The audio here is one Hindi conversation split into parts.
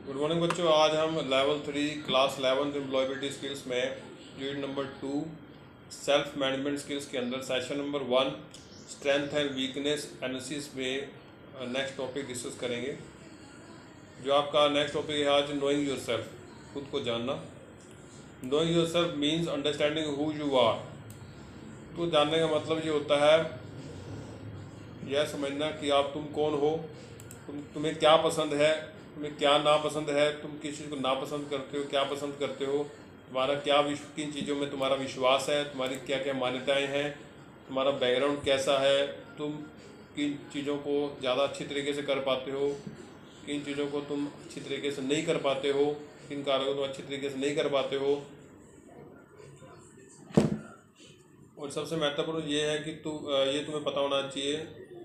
गुड मॉर्निंग बच्चों। आज हम लेवल 3 क्लास 11 एम्प्लॉयबिलिटी स्किल्स में unit number 2 self management skills के अंदर session number 1 strength and weakness analysis में नेक्स्ट टॉपिक डिस्कस करेंगे। जो आपका नेक्स्ट टॉपिक है आज नोइंग योरसेल्फ, खुद को जानना। Knowing yourself means understanding who you are. तो जानने का मतलब ये होता है यह समझना कि तुम कौन हो, तुम्हें क्या पसंद है, तुम्हें क्या नापसंद है, तुम किस चीज़ को नापसंद करते हो, क्या पसंद करते हो, तुम्हारा क्या किन चीज़ों में तुम्हारा विश्वास है, तुम्हारी क्या क्या मान्यताएं हैं, तुम्हारा बैकग्राउंड कैसा है, तुम किन चीज़ों को ज़्यादा अच्छी तरीके से कर पाते हो, किन चीज़ों को तुम अच्छी तरीके से नहीं कर पाते हो, किन कार्यों को तुम अच्छी तरीके से नहीं कर पाते हो। और सबसे महत्वपूर्ण ये है कि ये तुम्हें पता होना चाहिए,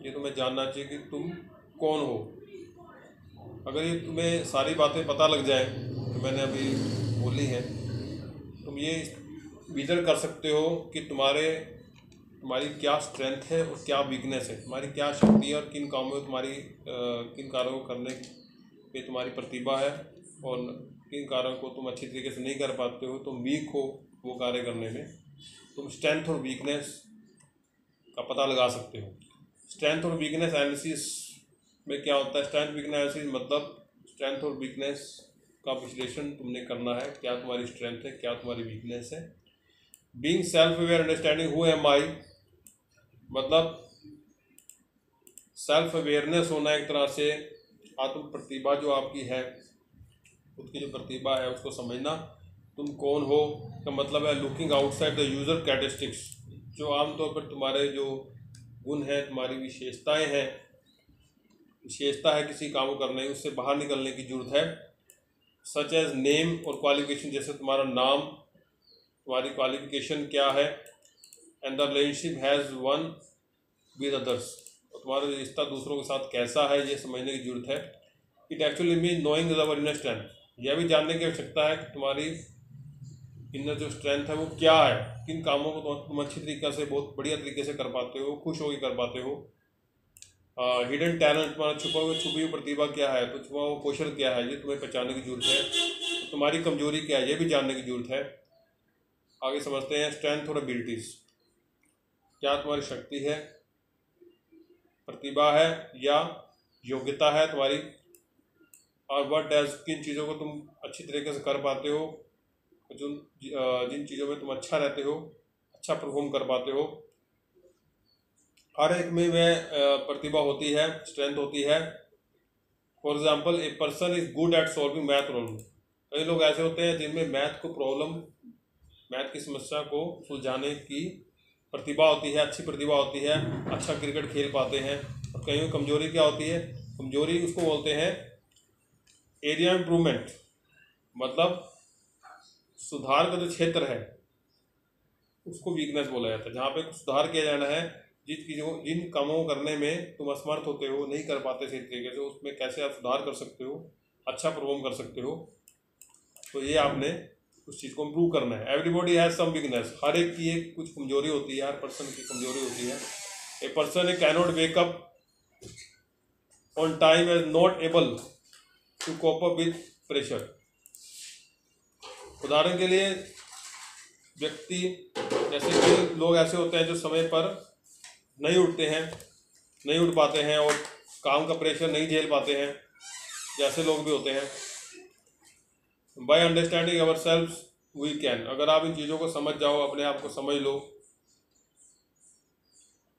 ये तुम्हें जानना चाहिए कि तुम कौन हो। अगर ये तुम्हें सारी बातें पता लग जाए तो मैंने अभी बोली हैं, तुम ये विजन कर सकते हो कि तुम्हारी क्या स्ट्रेंथ है और क्या वीकनेस है, तुम्हारी क्या शक्ति है और किन कामों में किन कार्यों को करने में तुम्हारी प्रतिभा है और किन कार्यों को तुम अच्छी तरीके से नहीं कर पाते हो, तुम वीक हो वो कार्य करने में। तुम स्ट्रेंथ और वीकनेस का पता लगा सकते हो। स्ट्रेंथ और वीकनेस एनालिसिस में क्या होता है? स्ट्रेंथ वीकनेस एनालिसिस मतलब स्ट्रेंथ और वीकनेस का विश्लेषण तुमने करना है, क्या तुम्हारी स्ट्रेंथ है, क्या तुम्हारी वीकनेस है। Being self aware understanding who am I मतलब सेल्फ अवेयरनेस होना, एक तरह से आत्म प्रतिभा जो आपकी है, खुद की जो प्रतिभा है उसको समझना। तुम कौन हो का मतलब है looking outside the user characteristics, जो आमतौर पर तुम्हारे जो गुण हैं, तुम्हारी विशेषताएं हैं, विशेषता है किसी काम को करने, उससे बाहर निकलने की जरूरत है। सच एज नेम और क्वालिफिकेशन, जैसे तुम्हारा नाम, तुम्हारी क्वालिफिकेशन क्या है। And the relationship has one with others, और तुम्हारा रिश्ता दूसरों के साथ कैसा है, ये समझने की जरूरत है। It actually mean knowing our inner strength, यह भी जानने की आवश्यकता है कि तुम्हारी इनर जो स्ट्रेंथ है वो क्या है, किन कामों को तुम अच्छी तरीके से, बहुत बढ़िया तरीके से कर पाते हो, खुश होकर कर पाते हो। हिडन टैलेंट, तुम्हारा छुपी हुई प्रतिभा क्या है, तो छुपा हुआ कौशल क्या है, ये तुम्हें पहचानने की जरूरत है। तो तुम्हारी कमजोरी क्या है, ये भी जानने की जरूरत है। आगे समझते हैं स्ट्रेंथ और एबिलिटीज। क्या तुम्हारी शक्ति है, प्रतिभा है या योग्यता है तुम्हारी, और व्हाट डज, किन चीज़ों को तुम अच्छी तरीके से कर पाते हो, जिन चीज़ों में तुम अच्छा रहते हो, अच्छा परफॉर्म कर पाते हो। हर एक में वह प्रतिभा होती है, स्ट्रेंथ होती है। For example, a person is good at solving math problem. कई लोग ऐसे होते हैं जिनमें मैथ की समस्या को सुलझाने की प्रतिभा होती है, अच्छी प्रतिभा होती है, अच्छा क्रिकेट खेल पाते हैं। और कई में कमजोरी क्या होती है? कमजोरी उसको बोलते हैं एरिया इम्प्रूवमेंट, मतलब सुधार का जो क्षेत्र है उसको वीकनेस बोला जाता है। जहाँ पे कुछ सुधार किया जाना है, जिन कामों को करने में तुम असमर्थ होते हो, नहीं कर पाते सही तरीके से, उसमें कैसे आप सुधार कर सकते हो, अच्छा परफॉर्म कर सकते हो। तो ये आपने उस चीज़ को इम्प्रूव करना है। एवरीबॉडी हैज सम वीकनेस, हर एक की एक कुछ कमजोरी होती है, हर पर्सन की कमजोरी होती है। A person cannot wake up on time is not able to cope up with pressure. उदाहरण के लिए व्यक्ति, जैसे कि लोग ऐसे होते हैं जो समय पर नहीं उठ पाते हैं और काम का प्रेशर नहीं झेल पाते हैं, जैसे लोग भी होते हैं। By understanding our self we can, अगर आप इन चीज़ों को समझ जाओ, अपने आप को समझ लो,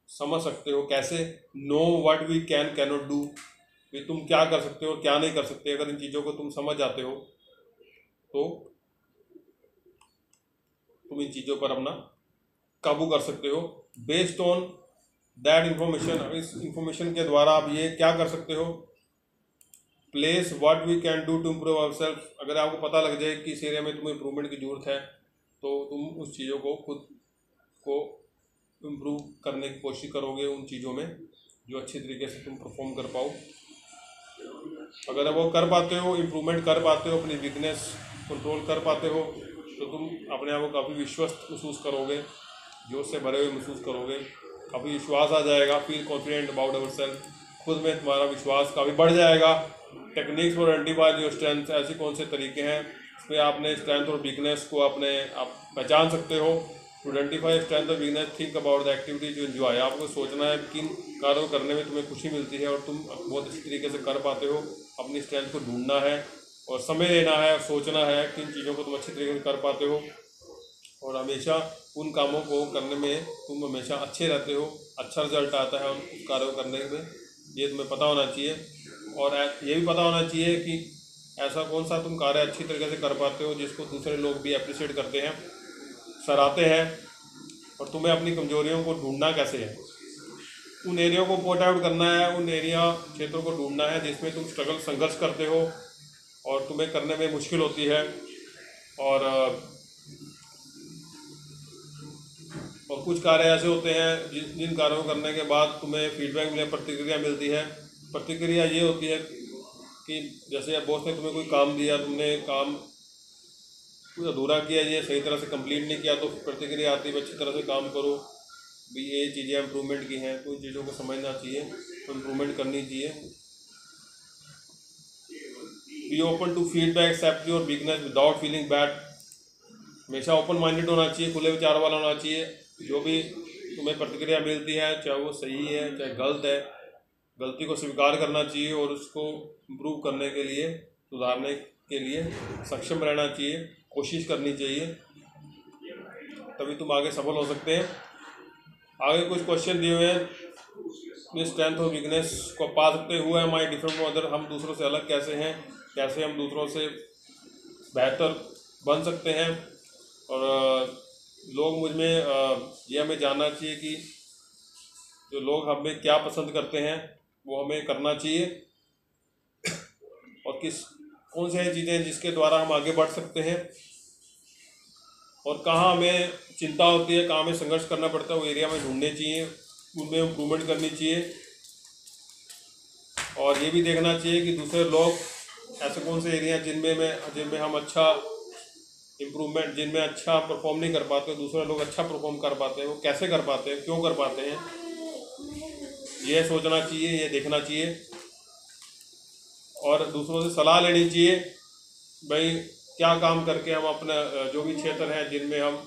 समझ सकते हो कैसे। Know what we can cannot do, कि तुम क्या कर सकते हो और क्या नहीं कर सकते। अगर इन चीज़ों को तुम समझ जाते हो तो तुम इन चीज़ों पर अपना काबू कर सकते हो। बेस्ड ऑन दैट इंफॉर्मेशन, इस इंफॉर्मेशन के द्वारा आप ये क्या कर सकते हो? Place what we can do to improve our self, अगर आपको पता लग जाए कि इस एरिया में तुम्हें इम्प्रूवमेंट की जरूरत है, तो तुम उस चीज़ों को खुद को इम्प्रूव करने की कोशिश करोगे, उन चीज़ों में जो अच्छी तरीके से तुम परफॉर्म कर पाओ। अगर वो कर पाते हो, इम्प्रूवमेंट कर पाते हो, अपनी वीकनेस कंट्रोल कर पाते हो, तो तुम अपने आप को काफ़ी विश्वस्त महसूस करोगे, जोश से भरे हुए महसूस करोगे, काफ़ी विश्वास आ जाएगा। Feel confident about our self, खुद में तुम्हारा विश्वास काफ़ी बढ़ जाएगा techniques for identify your strength, ऐसे कौन से तरीके हैं इसमें आपने स्ट्रेंथ और वीकनेस को आप पहचान सकते हो। टू आइडेंटिफाई स्ट्रेंथ और weakness, think about the activities you enjoy. आपको सोचना है किन कार्यों करने में तुम्हें खुशी मिलती है और तुम बहुत अच्छी तरीके से कर पाते हो। अपनी स्ट्रेंथ को ढूंढना है और समय लेना है, सोचना है किन चीज़ों को तुम अच्छी तरीके से कर पाते हो, और हमेशा उन कामों को करने में तुम हमेशा अच्छे रहते हो, अच्छा रिजल्ट आता है उन कार्यों को करने में, ये तुम्हें पता होना चाहिए। और ये भी पता होना चाहिए कि ऐसा कौन सा तुम कार्य अच्छी तरीके से कर पाते हो जिसको दूसरे लोग भी अप्रिशिएट करते हैं, सराहते हैं। और तुम्हें अपनी कमजोरियों को ढूंढना कैसे है, उन एरिया को पॉइंट आउट करना है, उन एरिया क्षेत्रों को ढूंढना है जिसमें तुम संघर्ष करते हो और तुम्हें करने में मुश्किल होती है। और कुछ कार्य ऐसे होते हैं जिन कार्यों को करने के बाद तुम्हें फीडबैक मिले, प्रतिक्रिया मिलती है। प्रतिक्रिया ये होती है कि जैसे बॉस ने तुम्हें कोई काम दिया, तुमने काम कुछ अधूरा किया, ये सही तरह से कंप्लीट नहीं किया, तो प्रतिक्रिया आती है अच्छी तरह से काम करो भी, ये चीज़ें इम्प्रूवमेंट की हैं, तो इन चीज़ों को समझना चाहिए, तो इम्प्रूवमेंट करनी चाहिए। Be open to feedback, accept your weakness without feeling bad. हमेशा ओपन माइंडेड होना चाहिए, खुले विचार वाला होना चाहिए। जो भी तुम्हें प्रतिक्रिया मिलती है, चाहे वो सही है चाहे गलत है, गलती को स्वीकार करना चाहिए और उसको इम्प्रूव करने के लिए, सुधारने के लिए सक्षम रहना चाहिए, कोशिश करनी चाहिए, तभी तुम आगे सफल हो सकते हैं। आगे कुछ क्वेश्चन दिए हुए हैं, अपनी स्ट्रेंथ और वीकनेस को पा सकते हुए am I different from other, हम दूसरों से अलग कैसे हैं, कैसे हम दूसरों से बेहतर बन सकते हैं। और लोग मुझ में ये हमें जानना चाहिए कि जो लोग हमें क्या पसंद करते हैं वो हमें करना चाहिए, और कौन सी ऐसी चीज़ें हैं जिसके द्वारा हम आगे बढ़ सकते हैं, और कहाँ हमें चिंता होती है, कहाँ हमें संघर्ष करना पड़ता है, वो एरिया में ढूंढने चाहिए, उनमें इम्प्रूवमेंट करनी चाहिए। और ये भी देखना चाहिए कि दूसरे लोग ऐसे कौन से एरिया जिनमें हम अच्छा इम्प्रूवमेंट, जिनमें अच्छा परफॉर्म नहीं कर पाते, दूसरे लोग अच्छा परफॉर्म कर पाते हैं, वो कैसे कर पाते हैं, क्यों कर पाते हैं, ये सोचना चाहिए, ये देखना चाहिए। और दूसरों से सलाह लेनी चाहिए, भाई क्या काम करके हम अपना जो भी क्षेत्र है जिनमें हम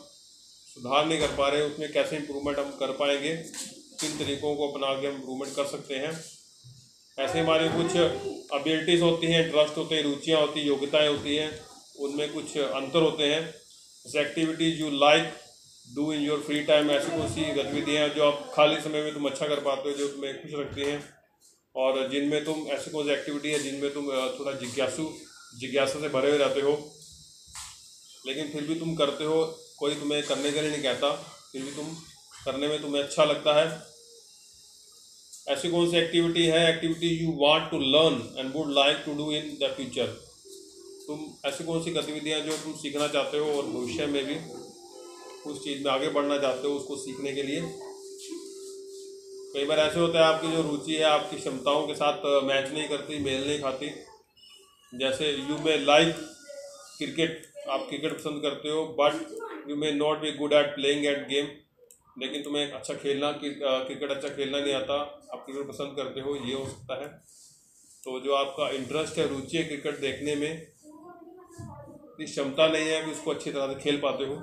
सुधार नहीं कर पा रहे उसमें कैसे इम्प्रूवमेंट हम कर पाएंगे, किन तरीकों को अपना के हम इम्प्रूवमेंट कर सकते हैं। ऐसे हमारी कुछ एबिलिटीज़ होती हैं, इंटरेस्ट होते हैं, रुचियाँ होती हैं, योग्यताएँ होती हैं, उनमें कुछ अंतर होते हैं। जैसे activities you like do in your free time, ऐसी कौन सी गतिविधियाँ जो आप खाली समय में तुम अच्छा कर पाते हो, जो तुम्हें खुश रखती हैं, और जिनमें तुम ऐसी कौन सी एक्टिविटी है जिनमें तुम थोड़ा जिज्ञासा से भरे हुए रहते हो, लेकिन फिर भी तुम करते हो, कोई तुम्हें करने के लिए नहीं कहता, फिर भी तुम करने में तुम्हें अच्छा लगता है। ऐसी कौन सी एक्टिविटी है, activity you want to learn and would like to do in the future, तुम ऐसी कौन सी गतिविधियाँ जो तुम सीखना चाहते हो और भविष्य में भी उस चीज़ में आगे बढ़ना चाहते हो, उसको सीखने के लिए। कई बार ऐसे होता है आपकी जो रुचि है आपकी क्षमताओं के साथ मैच नहीं करती, मेल नहीं खाती। जैसे यू मे लाइक क्रिकेट, आप क्रिकेट पसंद करते हो, but you may not be good at playing at game, लेकिन तुम्हें अच्छा खेलना क्रिकेट अच्छा खेलना नहीं आता, आप क्रिकेट पसंद करते हो, ये हो सकता है। तो जो आपका इंटरेस्ट है, रुचि है क्रिकेट देखने में, इतनी क्षमता नहीं है कि उसको अच्छी तरह से खेल पाते हो।